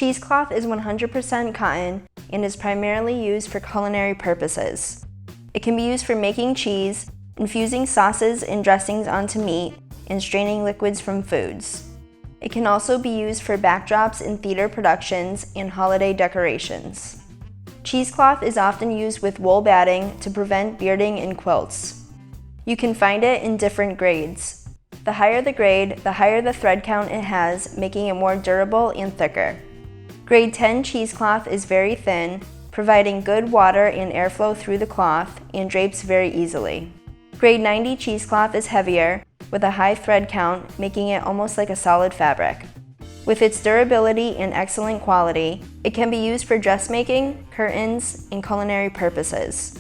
Cheesecloth is 100% cotton and is primarily used for culinary purposes. It can be used for making cheese, infusing sauces and dressings onto meat, and straining liquids from foods. It can also be used for backdrops in theater productions and holiday decorations. Cheesecloth is often used with wool batting to prevent bearding in quilts. You can find it in different grades. The higher the grade, the higher the thread count it has, making it more durable and thicker. Grade 10 cheesecloth is very thin, providing good water and airflow through the cloth and drapes very easily. Grade 90 cheesecloth is heavier, with a high thread count, making it almost like a solid fabric. With its durability and excellent quality, it can be used for dressmaking, curtains, and culinary purposes.